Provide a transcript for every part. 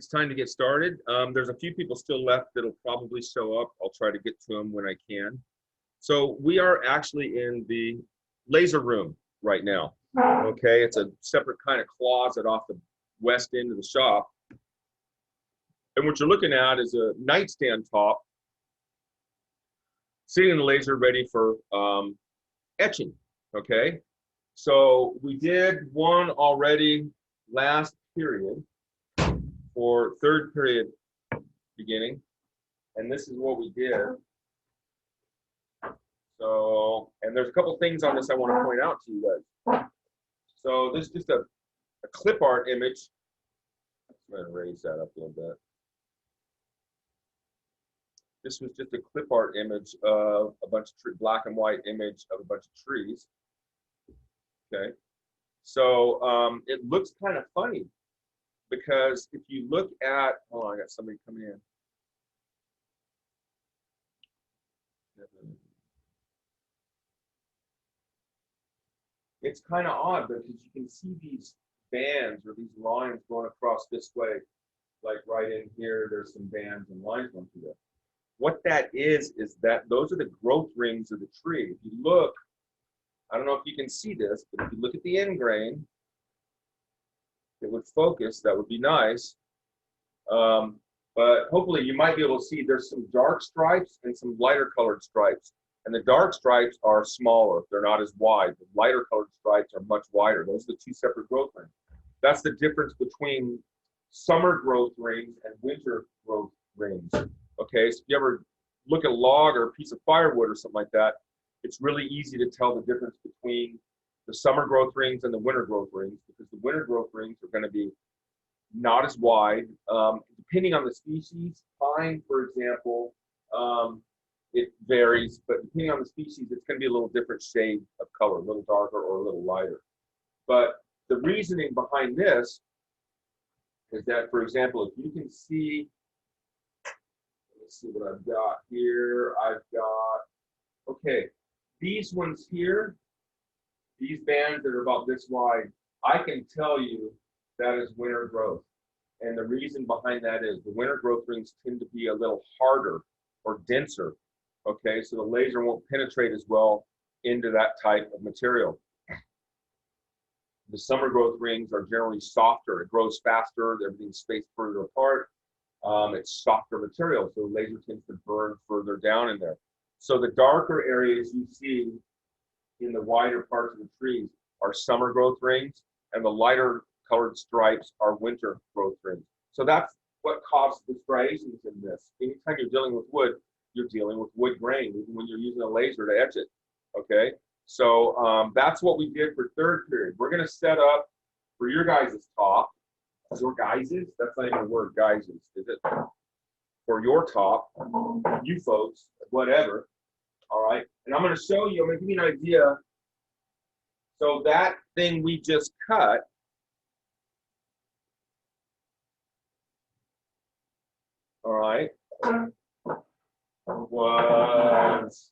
it's time to get started. There's a few people still left that'll probably show up. I'll try to get to them when I can. So we are actually in the laser room right now. Okay, it's a separate kind of closet off the west end of the shop. And what you're looking at is a nightstand top sitting in the laser ready for etching. Okay, so we did one already last period for third period beginning, and this is what we did. So, and there's a couple things on this I want to point out to you guys. So this is just a clip art image. I'm going to raise that up a little bit. This was just a clip art image of a bunch of black and white image of a bunch of trees. Okay, so it looks kind of funny because if you look at, oh, I got somebody coming in. It's kind of odd because you can see these bands or these lines going across this way, like right in here, there's some bands and lines going through there. What that is that those are the growth rings of the tree. If you look, I don't know if you can see this, but if you look at the end grain, it would focus, that would be nice. But hopefully you might be able to see there's some dark stripes and some lighter colored stripes. And the dark stripes are smaller, they're not as wide. The lighter colored stripes are much wider. Those are the two separate growth rings. That's the difference between summer growth rings and winter growth rings. Okay, so if you ever look at a log or a piece of firewood or something like that, it's really easy to tell the difference between the summer growth rings and the winter growth rings, because the winter growth rings are going to be not as wide. Depending on the species, pine, for example, it varies, but depending on the species, it's going to be a little different shade of color, a little darker or a little lighter. But the reasoning behind this is that, for example, if you can see, let's see what I've got here. I've got, okay, these ones here, these bands that are about this wide, I can tell you that is winter growth. And the reason behind that is the winter growth rings tend to be a little harder or denser. Okay, so the laser won't penetrate as well into that type of material. The summer growth rings are generally softer. It grows faster, everything's spaced further apart. It's softer material, so the laser tends to burn further down in there. So the darker areas you see in the wider parts of the trees are summer growth rings, and the lighter colored stripes are winter growth rings. So that's what causes the striations in this. Anytime you're dealing with wood, you're dealing with wood grain, even when you're using a laser to etch it. Okay, so that's what we did for third period. We're going to set up for your guys' top. Your guys's, that's not even a word, guys's, is it? For your top, you folks, whatever. All right, and I'm going to show you, I'm going to give you an idea. So that thing we just cut, all right, was,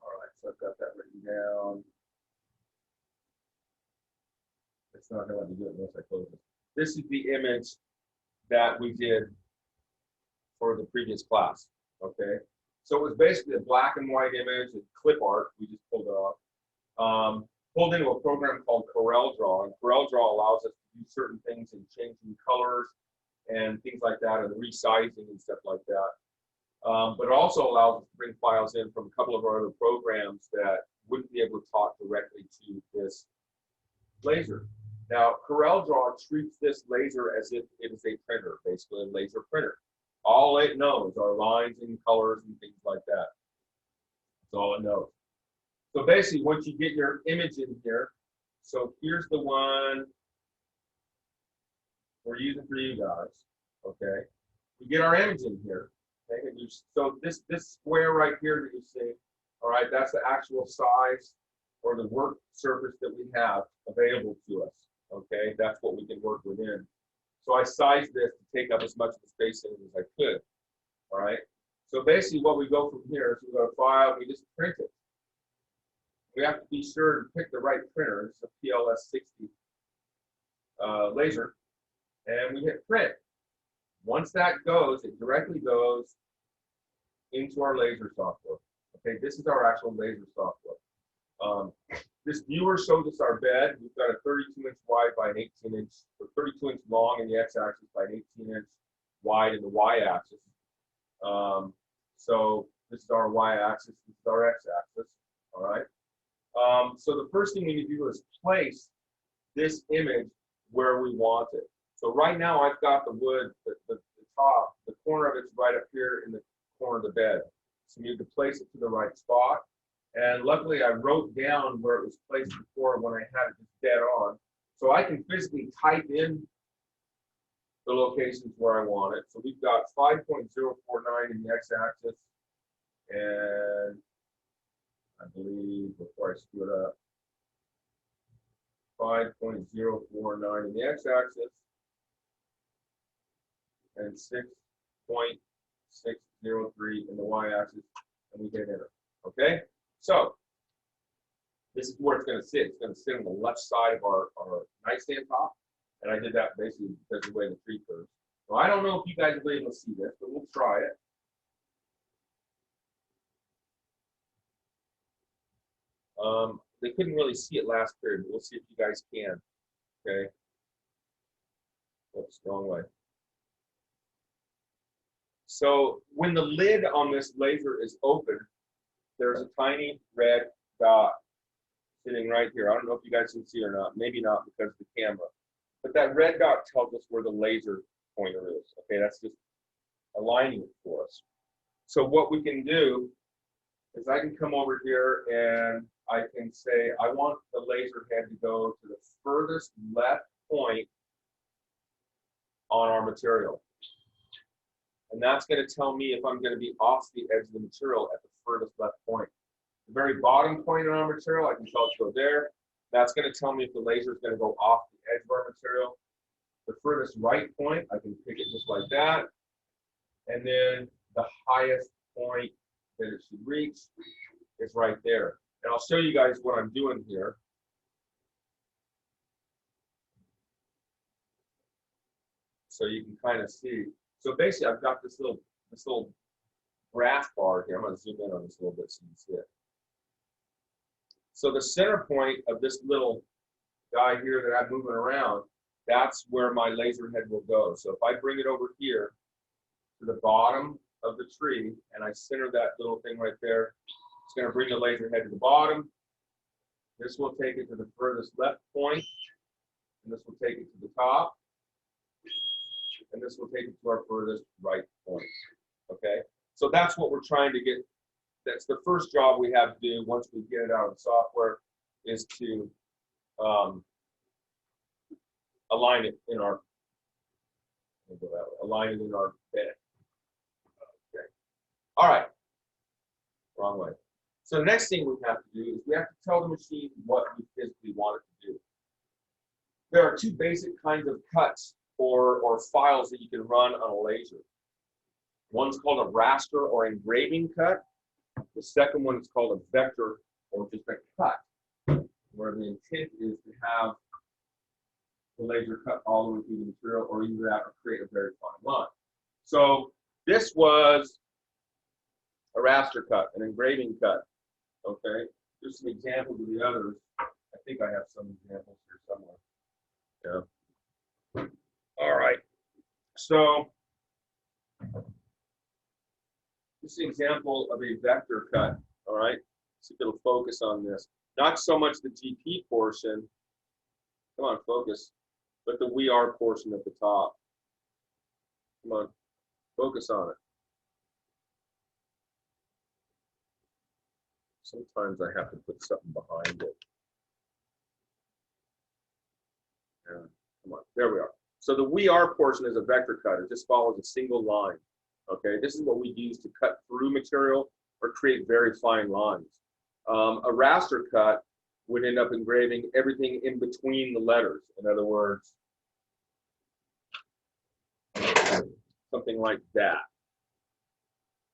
all right, so I've got that written down. It's not going to let me do it unless I close it. This is the image that we did for the previous class, okay? So it was basically a black and white image, a clip art, we just pulled it off. Pulled into a program called CorelDRAW, and CorelDRAW allows us to do certain things in changing colors and things like that, and resizing and stuff like that. But it also allows us to bring files in from a couple of our other programs that wouldn't be able to talk directly to this laser. Now, CorelDRAW treats this laser as if it is a printer, basically a laser printer. All it knows are lines and colors and things like that. That's all it knows. So basically, once you get your image in here, so here's the one we're using for you guys, okay? We get our image in here, okay? And so this square right here that you see, all right, that's the actual size or the work surface that we have available to us, okay? That's what we can work within. So I sized this to take up as much of the space in it as I could, all right? So basically what we go from here is we go to file, we just print it. We have to be sure to pick the right printer. It's a PLS 60 laser. and we hit print. Once that goes, it directly goes into our laser software. Okay, this is our actual laser software. This viewer shows us our bed. We've got a 32-inch wide by an 18-inch, or 32-inch long in the x-axis by an 18-inch wide in the y-axis. So this is our y-axis, this is our x-axis, all right? So the first thing we need to do is place this image where we want it. So right now I've got the wood, the top, the corner of it's right up here in the corner of the bed. So we need to place it to the right spot. And luckily I wrote down where it was placed before when I had it just dead on. So I can physically type in the locations where I want it. So we've got 5.049 in the x-axis, and I believe, before I screw it up, 5.049 in the x-axis, and 6.603 in the y-axis, and we hit enter. Okay? So, this is where it's going to sit. It's going to sit on the left side of our nightstand top. And I did that basically because of the way the tree curves. So I don't know if you guys will be able to see this, but we'll try it. They couldn't really see it last period, but we'll see if you guys can. Okay. Oops, wrong way. So when the lid on this laser is open, there's a tiny red dot sitting right here. I don't know if you guys can see or not. Maybe not because of the camera. But that red dot tells us where the laser pointer is. Okay, that's just aligning it for us. So what we can do is I can come over here and I can say I want the laser head to go to the furthest left point on our material. And that's going to tell me if I'm going to be off the edge of the material at the furthest left point. The very bottom point on our material, I can tell it to go there. That's going to tell me if the laser is going to go off the edge of our material. The furthest right point, I can pick it just like that. And then the highest point that it should reach is right there. And I'll show you guys what I'm doing here. So you can kind of see. So basically, I've got this little graph bar here. I'm going to zoom in on this a little bit so you can see it. So the center point of this little guy here that I'm moving around, that's where my laser head will go. So if I bring it over here to the bottom of the tree and I center that little thing right there, it's going to bring the laser head to the bottom. This will take it to the furthest left point, and this will take it to the top, and this will take it to our furthest right point. Okay, so that's what we're trying to get. That's the first job we have to do once we get it out of the software, is to align it in our bed. Okay. All right. Wrong way. So the next thing we have to do is we have to tell the machine what we physically want it to do. There are two basic kinds of cuts or files that you can run on a laser. One's called a raster or engraving cut. The second one is called a vector or just a cut, where the intent is to have the laser cut all the way through the material or either that or create a very fine line. So this was a raster cut, an engraving cut. Okay, there's some examples of the others. I think I have some examples here somewhere. Yeah. All right. So this is an example of a vector cut. All right. See if it'll focus on this. Not so much the GP portion. Come on, focus. But the we are portion at the top. Come on, focus on it. Sometimes I have to put something behind it. Yeah, come on, there we are. So the we are portion is a vector cut. It just follows a single line. Okay, this is what we use to cut through material or create very fine lines. A raster cut would end up engraving everything in between the letters. In other words, something like that.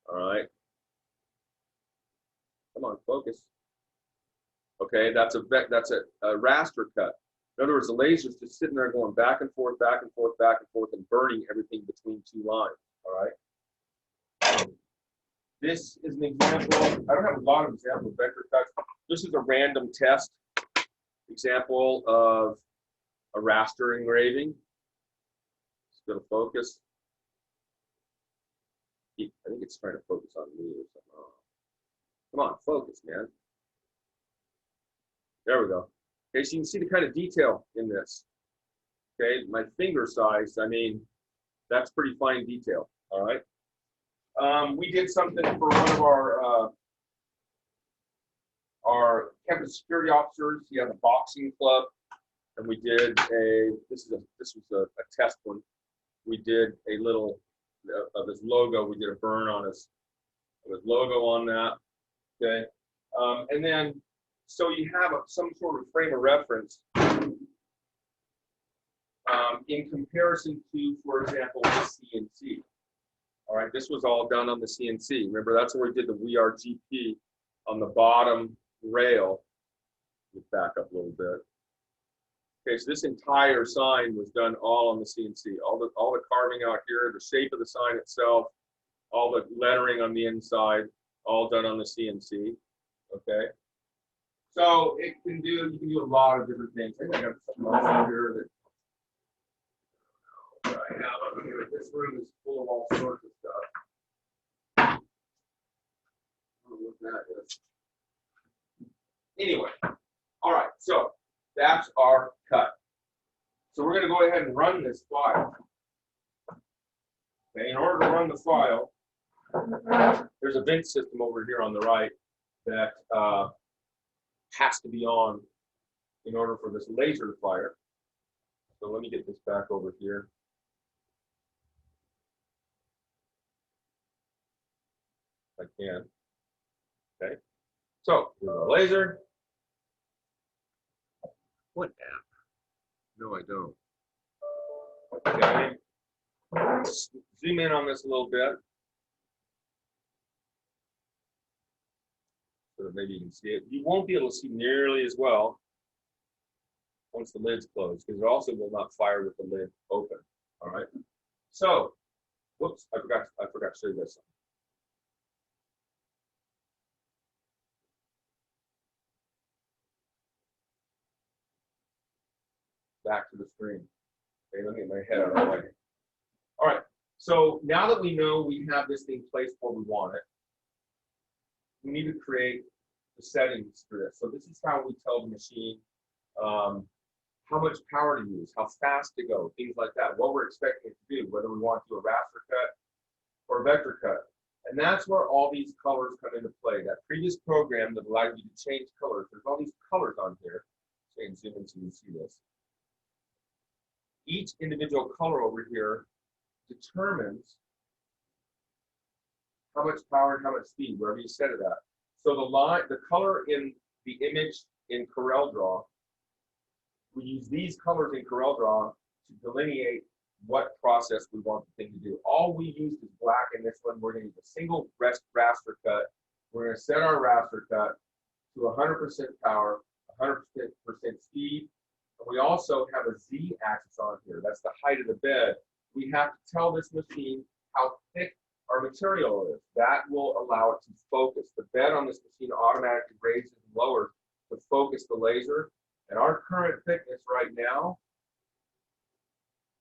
All right. Come on, focus. Okay, that's a raster cut. In other words, the laser's just sitting there going back and forth, back and forth, back and forth, and burning everything between two lines. All right. This is an example. I don't have a lot of examples of vector cuts. This is a random test example of a raster engraving. It's going to focus. I think it's trying to focus on me or something. Oh. Come on, focus, man. There we go. Okay, so you can see the kind of detail in this. Okay, my finger size, I mean, that's pretty fine detail. All right. We did something for one of our campus security officers. He had a boxing club, and we did this was a test one. We did a little of his logo. We did a burn on his logo on that. Okay, and then so you have some sort of frame of reference in comparison to, for example, the CNC. All right, this was all done on the CNC. Remember, that's where we did the WeAreGP on the bottom rail. Let's back up a little bit. Okay, so this entire sign was done all on the CNC. All the carving out here, the shape of the sign itself, all the lettering on the inside, all done on the CNC. Okay, so you can do a lot of different things. I think I got something else here that I have up here. This room is full of all sorts of stuff. I don't know what that is. Anyway, all right, so that's our cut. So we're going to go ahead and run this file. Okay, in order to run the file, there's a vent system over here on the right that has to be on in order for this laser to fire. So let me get this back over here. If I can. Okay. So here's our laser. What app? No, I don't. Okay. Let's zoom in on this a little bit so that maybe you can see it. You won't be able to see nearly as well once the lid's closed, because it also will not fire with the lid open. All right. So, whoops, I forgot to show you this. Back to the screen. Okay, let me get my head out of the way. All right. So now that we know we have this thing placed where we want it, we need to create the settings for this. So this is how we tell the machine how much power to use, how fast to go, things like that, what we're expecting it to do, whether we want to do a raster cut or a vector cut. And that's where all these colors come into play. That previous program that allowed you to change colors, there's all these colors on here. So you can zoom in so you can see this. Each individual color over here determines how much power and how much speed, wherever you set it at. So the color in the image in CorelDRAW, we use these colors in CorelDRAW to delineate what process we want the thing to do. All we used is black in this one. We're going to use a single raster cut. We're going to set our raster cut to 100% power, 100% speed. And we also have a Z-axis on here. That's the height of the bed. We have to tell this machine how thick our material is. That will allow it to focus. The bed on this machine automatically raises and lowers to focus the laser. And our current thickness right now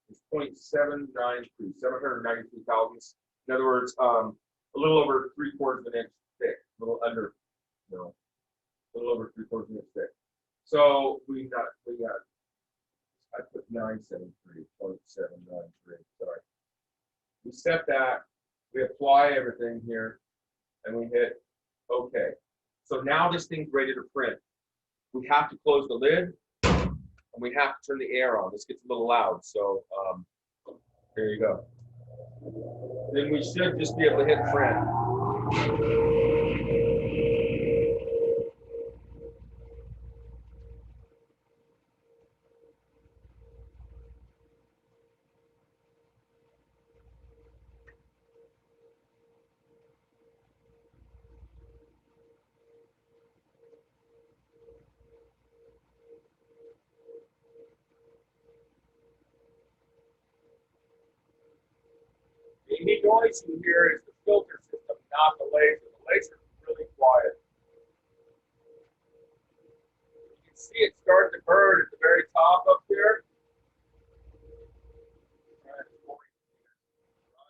is 0.793, 793 thousandths. In other words, a little over 3/4 of an inch thick, a little under, a little over 3/4 of an inch thick. So I put 973, 0.793, sorry. We set that, we apply everything here, and we hit OK. So now this thing's ready to print. We have to close the lid, and we have to turn the air on. This gets a little loud, so there you go. Then we should just be able to hit print. Any noise you hear is the filter system, not the laser. The laser is really quiet. You can see it start to burn at the very top up there.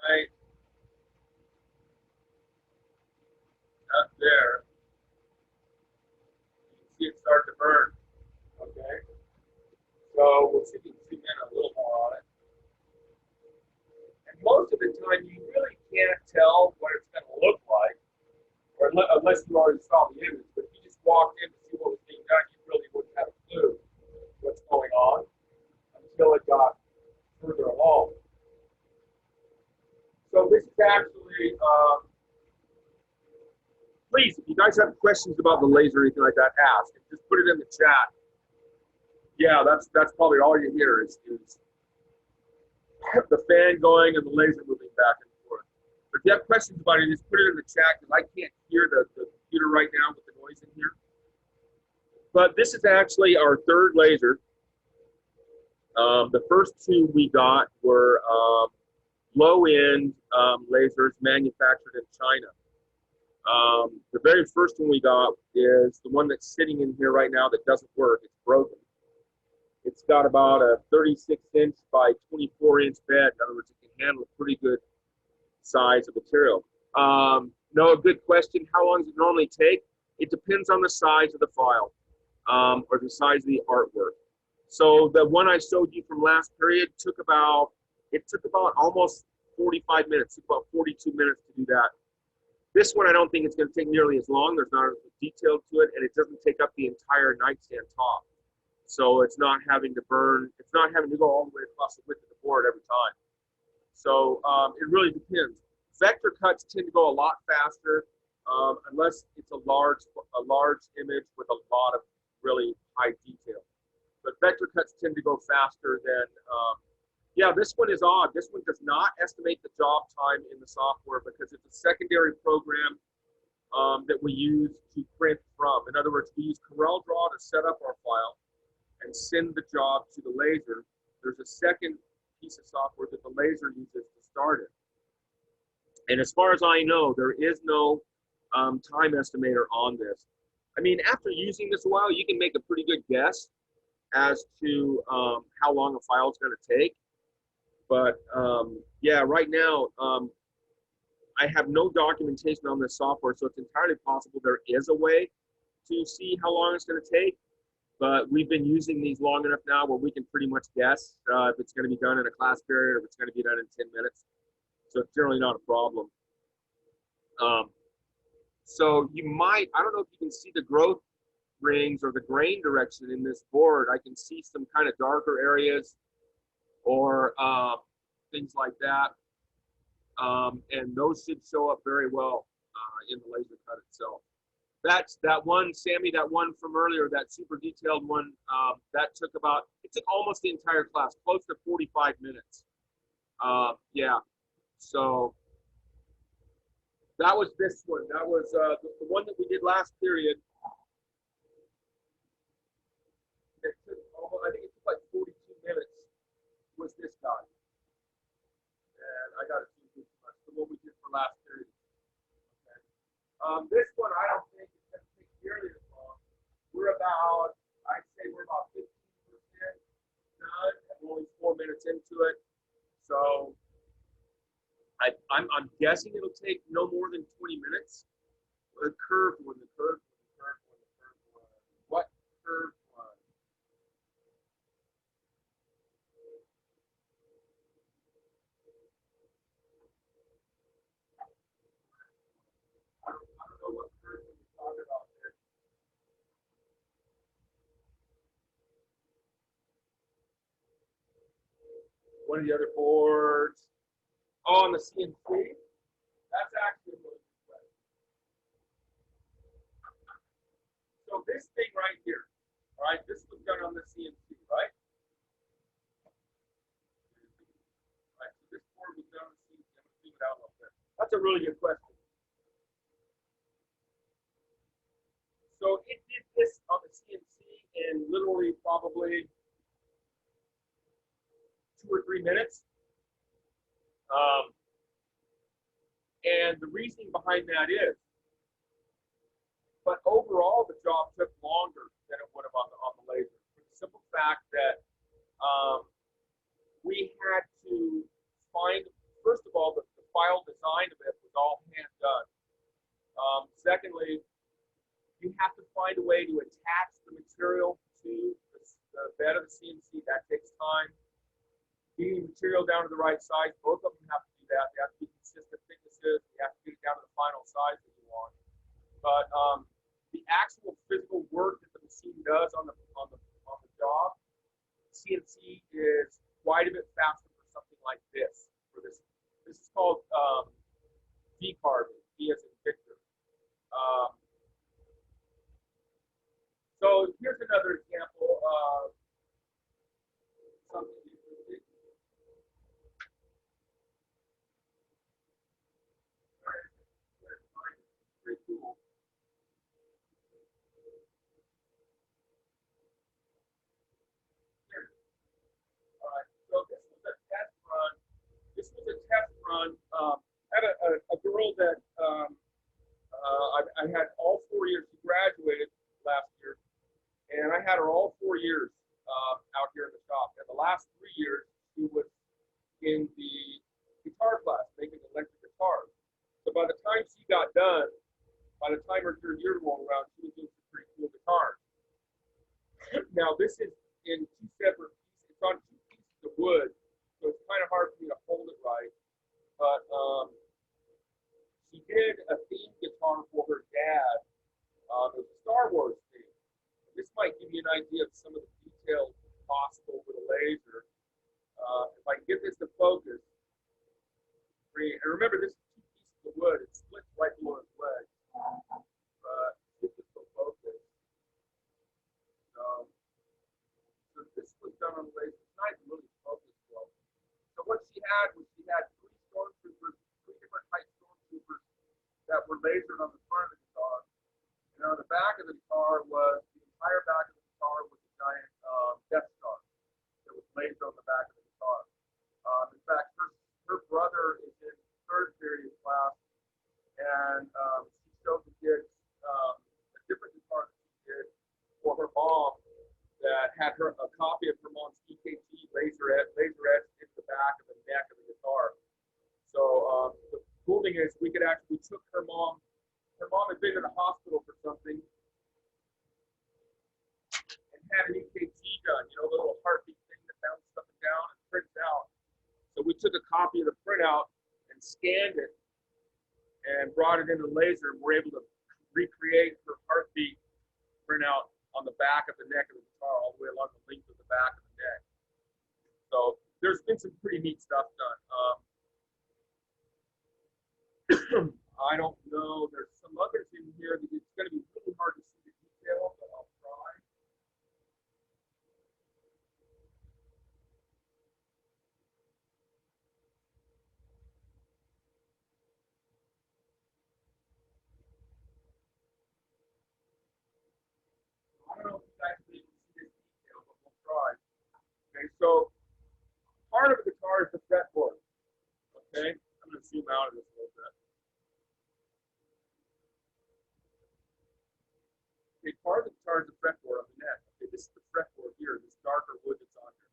Right up there. You can see it start to burn. Okay. So we'll see if we can zoom in a little more on it. And most of the time, you really can't tell what it's going to look like, or unless you already saw the image. But if you just walked in to see what was being done, you really wouldn't have a clue what's going on until it got further along. So this is actually, please, if you guys have questions about the laser or anything like that, ask. And just put it in the chat. Yeah, that's probably all you hear is the fan going and the laser moving back and forth. But if you have questions about it, just put it in the chat because I can't hear the computer right now with the noise in here. But this is actually our third laser. The first two we got were low-end lasers manufactured in China. The very first one we got is the one that's sitting in here right now that doesn't work. It's broken. It's got about a 36-inch by 24-inch bed. In other words, it can handle a pretty good size of material. No, a good question. How long does it normally take? It depends on the size of the file or the size of the artwork. So the one I showed you from last period took about almost 45 minutes. It took about 42 minutes to do that. This one, I don't think it's going to take nearly as long. There's not as detail to it, and it doesn't take up the entire nightstand top. So it's not having to burn, it's not having to go all the way across the width of the board every time. So it really depends. Vector cuts tend to go a lot faster unless it's a large image with a lot of really high detail. But vector cuts tend to go faster than, yeah, this one is odd. This one does not estimate the job time in the software because it's a secondary program that we use to print from. In other words, we use CorelDRAW to set up our file and send the job to the laser. There's a second piece of software that the laser uses to start it. And as far as I know, there is no time estimator on this. I mean, after using this a while, you can make a pretty good guess as to how long a file is going to take. But yeah, right now, I have no documentation on this software, so it's entirely possible there is a way to see how long it's going to take. But we've been using these long enough now where we can pretty much guess if it's going to be done in a class period or if it's going to be done in 10 minutes. So it's generally not a problem. So you might, I don't know if you can see the growth rings or the grain direction in this board. I can see some kind of darker areas or things like that. And those should show up very well in the laser cut itself. That's that one, Sammy, that one from earlier, that super detailed one, that took it took almost the entire class, close to 45 minutes. Yeah, so that was this one. That was the one that we did last period. It took, I think it took like 42 minutes was this guy. And I got it the one we did for last period. Okay. This one, I don't think it's going to take nearly as long. We're about, I'd say we're about 15% done, and we're only 4 minutes into it. So I'm guessing it'll take no more than 20 minutes. The curved one, the curved one, the curved one, the curved one. What curved one? I don't know what curved one you're talking about there. One of the other boards. Oh, on the CNC? That's actually a really good question. So this thing right here, all right, this was done on the CNC, right? Right, so this board was done on the CNC. I'm going to zoom it out a little bit. That's a really good question. So it did this on the CNC in literally probably 2 or 3 minutes. And the reasoning behind that is, but overall the job took longer than it would have on the laser. For the simple fact that we had to find, first of all, the file design of it was all hand done. Secondly, you have to find a way to attach the material to the bed of the CNC. That takes time. Getting the material down to the right size, both of them have to do that. They have to be consistent thicknesses. You have to get it down to the final size that you want. But the actual physical work that the machine does on the job, CNC is quite a bit faster for something like this. This is called V-carving. V as in Victor. So here's another example of something interesting. Pretty cool. Here. All right. So this was a test run. This was a test run. I had a girl that I had all 4 years. She graduated last year, and I had her all 4 years out here in the shop. And the last 3 years, she was in the guitar class, making electric guitars. So by the time she got done, by the time her third year rolled around, she was doing some pretty cool guitars. Now this is in two separate pieces. It's on two pieces of wood, so it's kind of hard for me to hold it right. But she did a theme guitar for her dad. It was a Star Wars theme. This might give you an idea of some of the details possible with a laser. If I can get this to focus, and remember this is two pieces of wood. It splits right below his leg. But get this to focus. So this was done on the laser. It's not even really focused well. So what she had was she had three different type stormtroopers that were lasered on the front of the guitar. And on the back of the guitar was, the entire back of the guitar was a giant Death Star that was lasered on the back of the guitar. In fact, her brother is in third period class, and she showed the kids a different guitar that she did for her mom that had a copy of her mom's EKG laser etched into the back of the neck of the guitar. So the cool thing is we took her mom had been in the hospital for something and had an EKG done, the little heartbeat thing that bounces up and down and prints out. So we took a copy of the printout and scanned it and brought it into the laser, and we're able to recreate her heartbeat printout on the back of the neck of the guitar, all the way along the length of the back of the neck. So there's been some pretty neat stuff done. I don't know. There's some others in here that it's going to be really hard to see the detail, but I'll try. I don't know if you guys will be able to see this detail, but we'll try. Okay, so part of the guitar is the fretboard. Okay, I'm going to zoom out of this a little bit. Okay, part of the guitar is the fretboard on the neck. Okay, this is the fretboard here, this darker wood that's on here.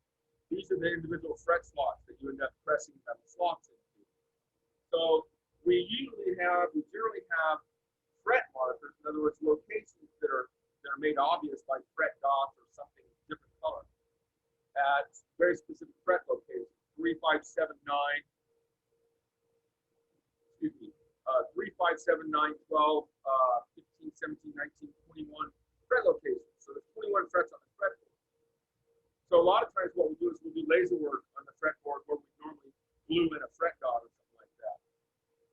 These are the individual fret slots that you end up pressing the slots into. So we generally have fret markers, in other words, locations that are made obvious by fret dots or something different color at very specific fret locations. 3, 5, 7, 9. Excuse me. 3, 5, 7, 9, 12, 15, 17, 19, 21 fret locations. So there's 21 frets on the fretboard. So a lot of times what we'll do is we'll do laser work on the fretboard where we normally glue in a fret dot or something like that.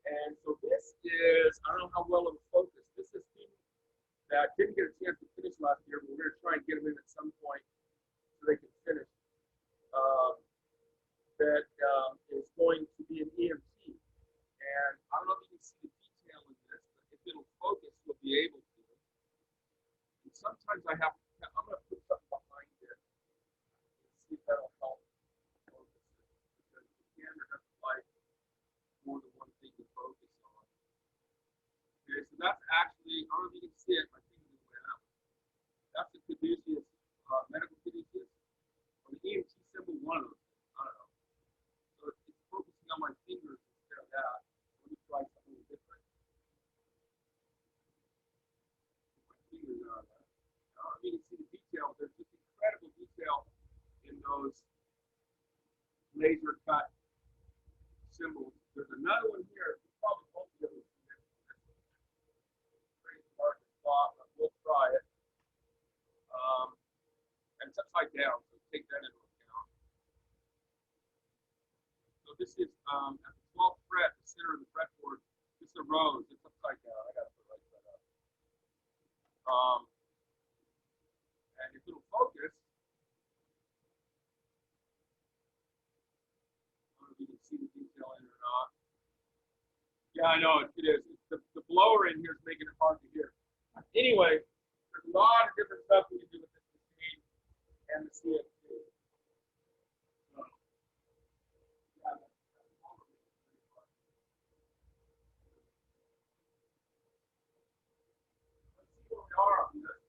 And so this is, I don't know how well it'll focus. This is student that didn't get a chance to finish last year, but we're going to try and get them in at some point so they can finish. That is going to be an EMT. And I don't know if you can see the detail in this, but if it'll focus, you'll be able to. And sometimes I'm going to put something behind it and see if that'll help focus it. Because the camera doesn't like more than one thing to focus on. laser cut symbols. There's another one here. You probably won't be able to see it. It's pretty hard to spot, but we'll try it. And it's upside down, so take that into account. So this is at the 12th fret, the center of the fretboard. This is a rose. It's upside down. I got to put right that up. And if it'll focus, I don't know if you can see the detail in or not. Yeah, I know it is. The blower in here is making it hard to hear. Anyway, there's a lot of different stuff we can do with this machine and the CX2. So, yeah, let's see where we are on this.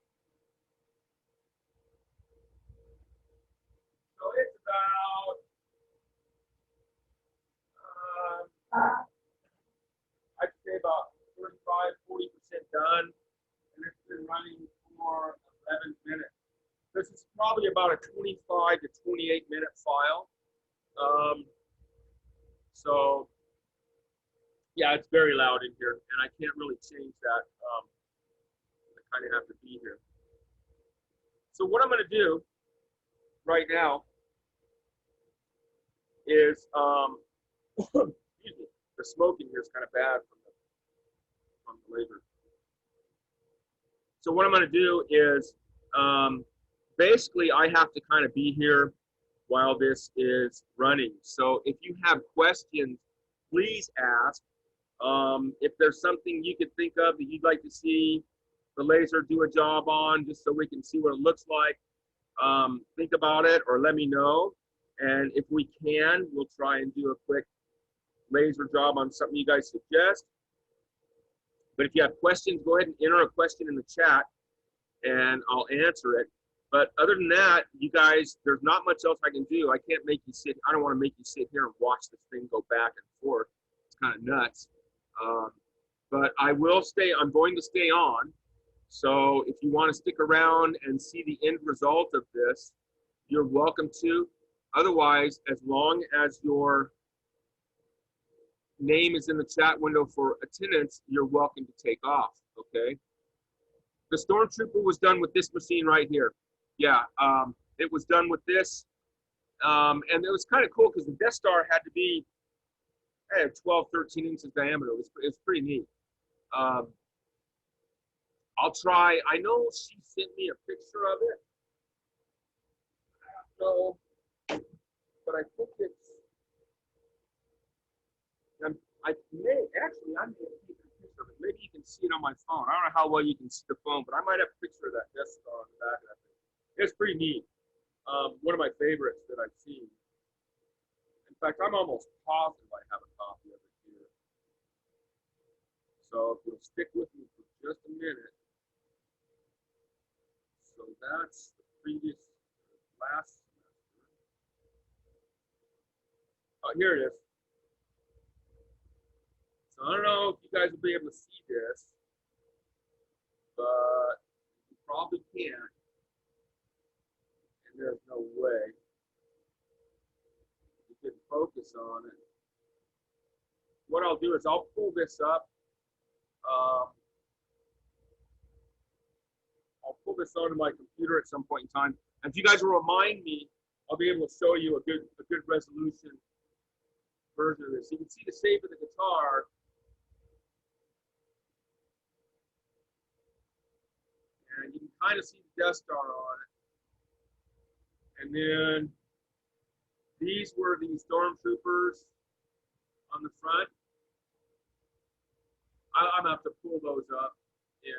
So it's about I'd say about 35–40% done, and it's been running for 11 minutes. This is probably about a 25 to 28 minute file. So yeah, it's very loud in here, and I can't really change that. I kind of have to be here. So what I'm going to do right now is, excuse me, the smoke in here is kind of bad from the laser. So what I'm going to do is, basically, I have to kind of be here while this is running. So if you have questions, please ask. If there's something you could think of that you'd like to see the laser do a job on, just so we can see what it looks like, think about it or let me know. And if we can, we'll try and do a quick laser job on something you guys suggest. But if you have questions, go ahead and enter a question in the chat and I'll answer it. But other than that, you guys, there's not much else I can do. I can't make you sit. I don't want to make you sit here and watch this thing go back and forth. It's kind of nuts. But I will stay. I'm going to stay on. So if you want to stick around and see the end result of this, you're welcome to. Otherwise, as long as your name is in the chat window for attendance, you're welcome to take off, okay? The Stormtrooper was done with this machine right here. Yeah, it was done with this. And it was kind of cool because the Death Star had to be 12, 13 inches diameter. It was pretty neat. I'll try. I know she sent me a picture of it. I don't know, but I think it's. I may have taken a picture of it. Maybe you can see it on my phone. I don't know how well you can see the phone, but I might have a picture of that Death Star on the back of that thing. It's pretty neat. One of my favorites that I've seen. In fact, I'm almost positive I have a copy of it here. So if you'll stick with me for just a minute. So that's the previous, last semester. Oh, here it is. So I don't know if you guys will be able to see this, but you probably can't. And there's no way you can focus on it. What I'll do is I'll pull this up. I'll pull this onto my computer at some point in time. And if you guys will remind me, I'll be able to show you a good resolution version of this. You can see the shape of the guitar. And you can kind of see the Death Star on it. And then these were the Stormtroopers on the front. I'm going to have to pull those up in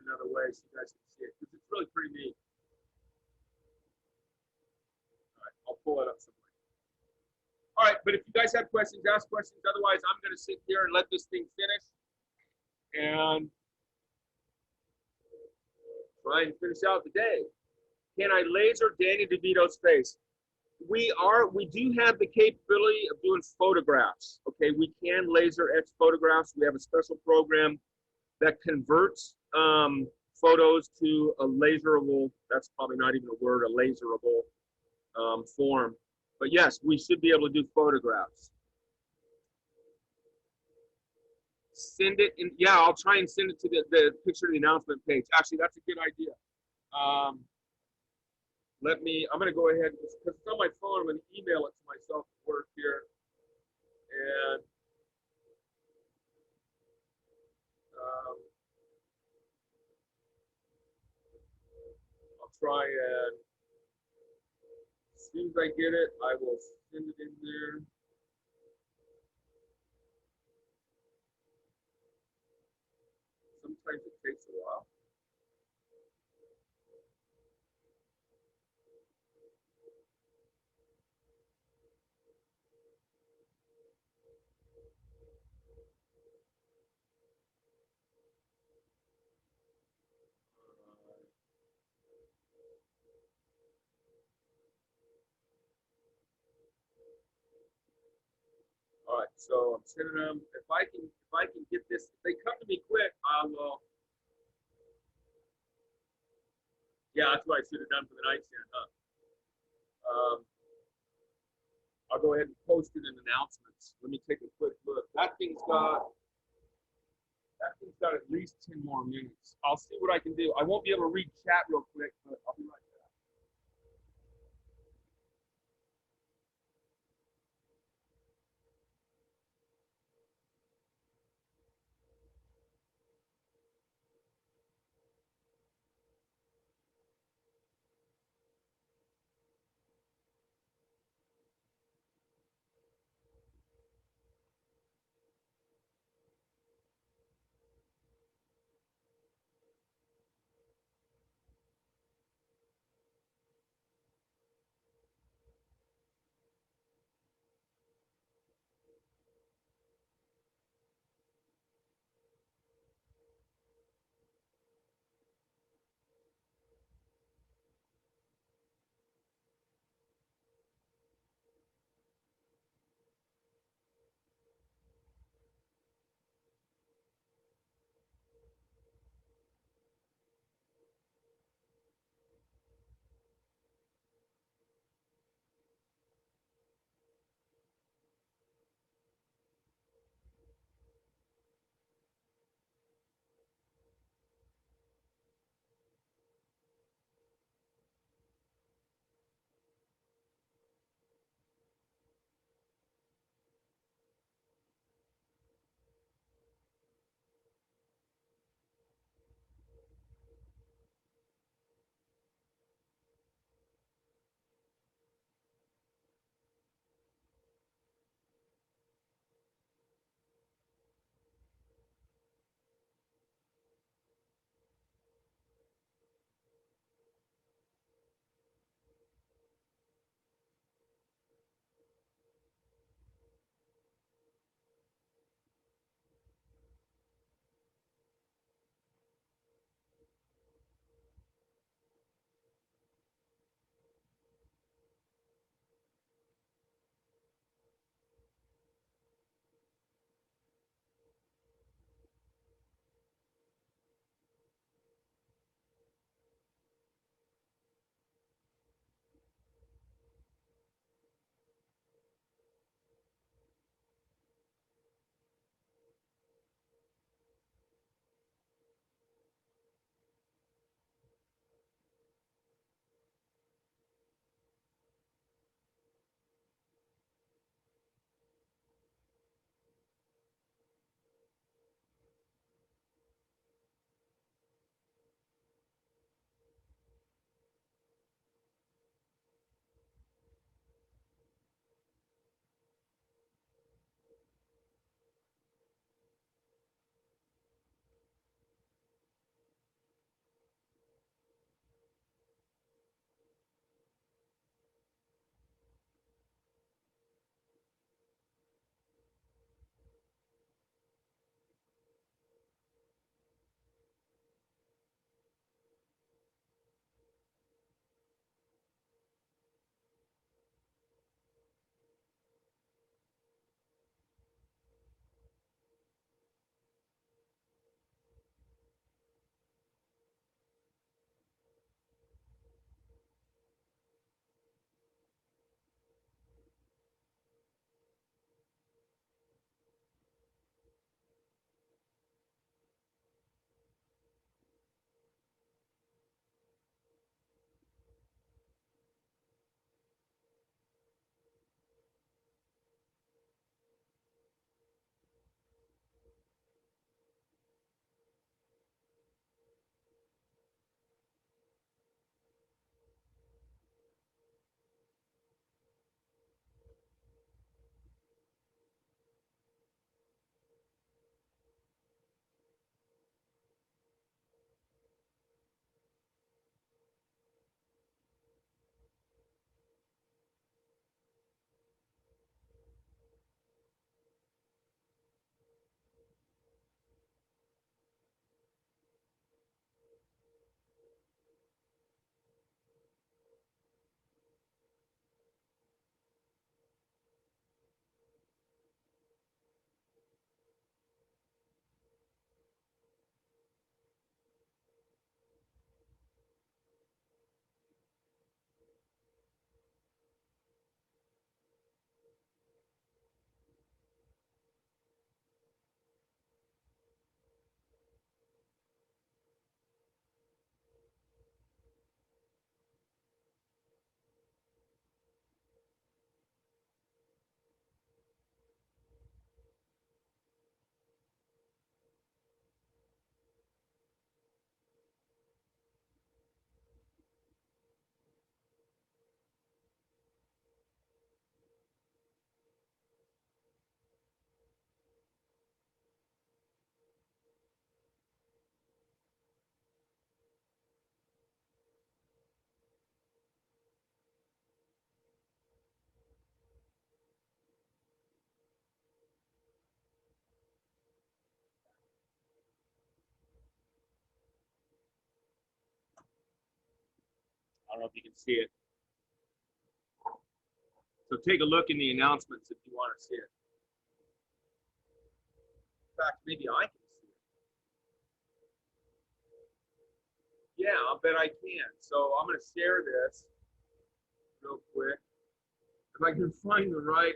another way so you guys can see it, because it's really pretty neat. All right, I'll pull it up somewhere. All right, but if you guys have questions, ask questions. Otherwise, I'm going to sit here and let this thing finish and try and finish out the day. Can I laser Danny DeVito's face? We do have the capability of doing photographs. Okay, we can laser etch photographs. We have a special program that converts photos to a laserable. That's probably not even a word. A laserable form. But yes, we should be able to do photographs. Send it in. Yeah, I'll try and send it to the picture of the announcement page. Actually, that's a good idea. I'm going to go ahead, because it's on my phone, I'm going to email it to myself at work here. And I'll try and, as soon as I get it, I will send it in there. Sometimes it takes a while. All right, so I'm sending them. If I can get this, if they come to me quick, I will. Yeah, that's what I should have done for the nightstand, huh? Um, I'll go ahead and post it in announcements. Let me take a quick look. That thing's got at least 10 more minutes. I'll see what I can do. I won't be able to read chat real quick, but I'll be right back. don't know if you can see it. So take a look in the announcements if you want to see it. In fact, maybe I can see it. Yeah, I'll bet I can. So I'm going to share this real quick. If I can find the right.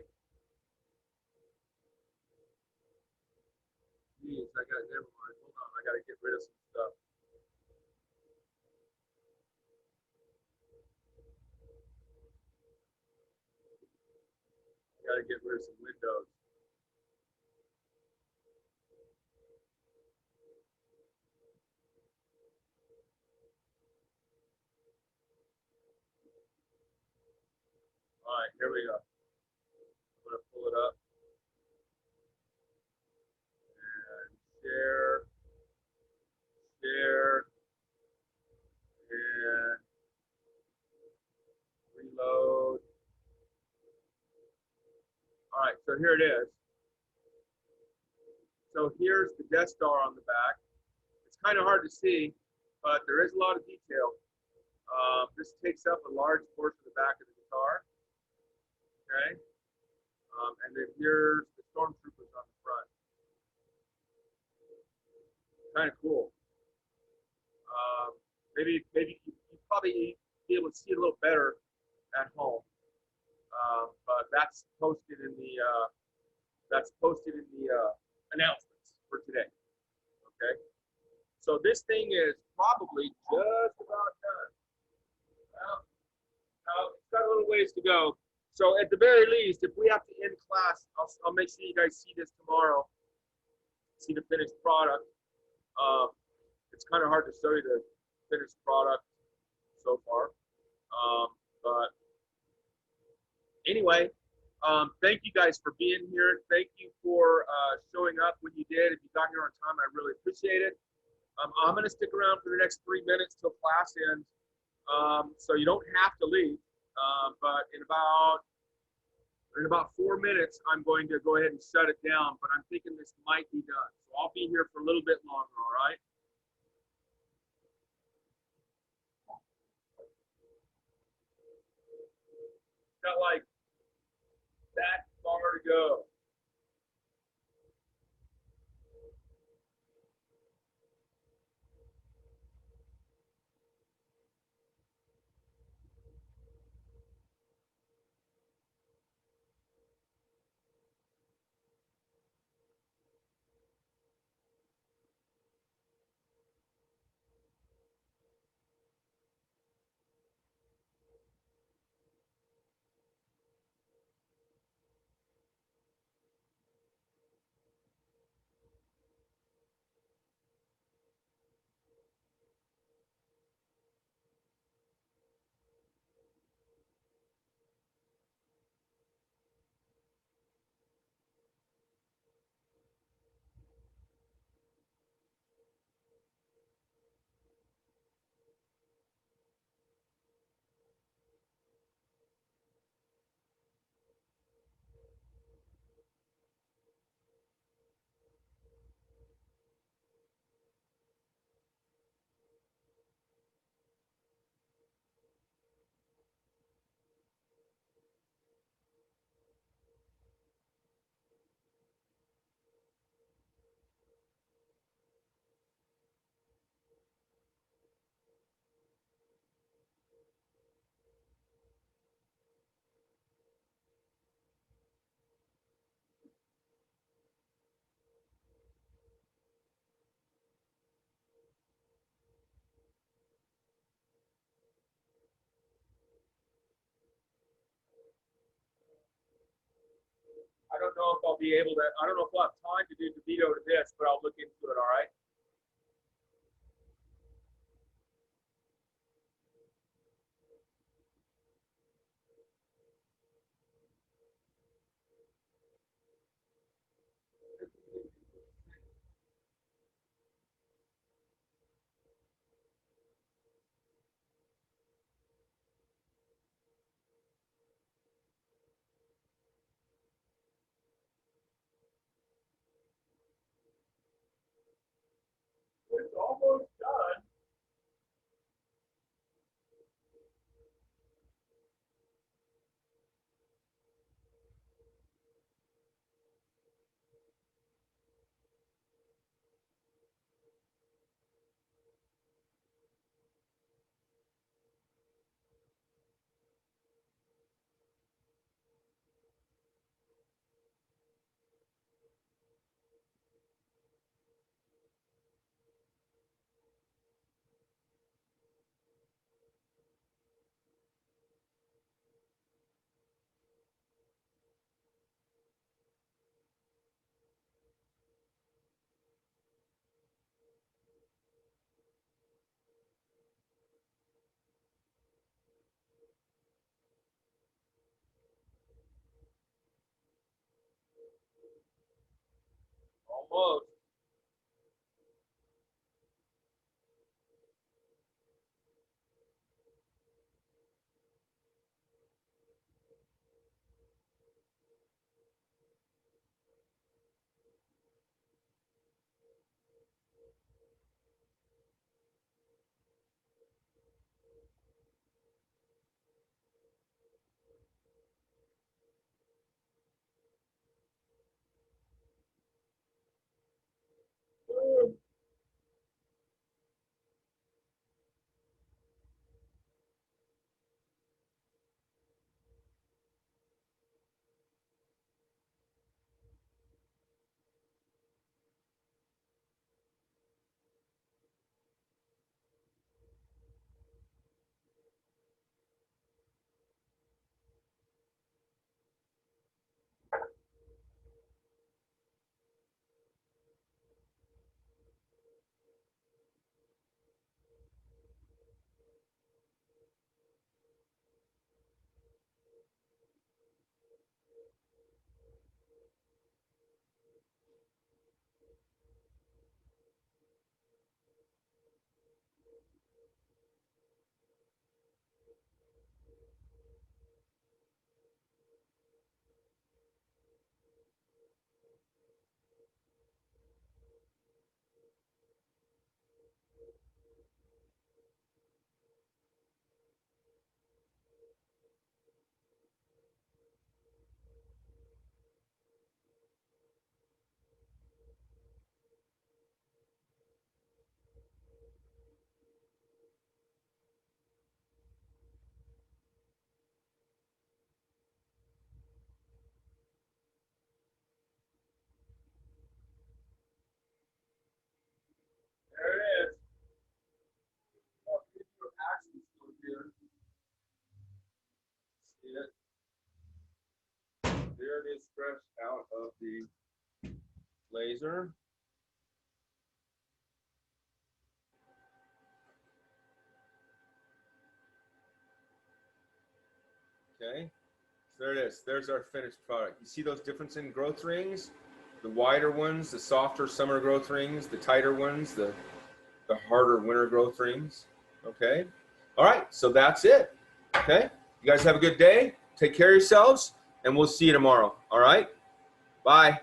Geez, never mind. Hold on, I got to get rid of some stuff. I got to get rid of some windows. All right, here we go. I'm going to pull it up and share, and reload. All right, so here it is. So here's the Death Star on the back. It's kind of hard to see, but there is a lot of detail. This takes up a large portion of the back of the guitar. Okay. And then here's the stormtroopers on the front. Kind of cool. Maybe you probably be able to see it a little better at home. But that's posted in the announcements for today. Okay. So this thing is probably just about done. Well, it's got a little ways to go. So at the very least, if we have to end class, I'll make sure you guys see this tomorrow. See the finished product. It's kind of hard to show you the finished product so far. But anyway, thank you guys for being here. Thank you for showing up when you did. If you got here on time, I really appreciate it. I'm going to stick around for the next 3 minutes till class ends. So you don't have to leave. But in about 4 minutes, I'm going to go ahead and shut it down. But I'm thinking this might be done. So I'll be here for a little bit longer, all right? Got like that far to go. I don't know if I'll be able to, I don't know if I'll have time to do DeVito to this, but I'll look into it, all right? Close. There it is. Oh, your action's still here. See it? There it is, stretched out of the laser. Okay, so there it is. There's our finished product. You see those difference in growth rings? The wider ones, the softer summer growth rings, the tighter ones, the harder winter growth rings. Okay. All right. So that's it. Okay. You guys have a good day. Take care of yourselves, and we'll see you tomorrow. All right. Bye.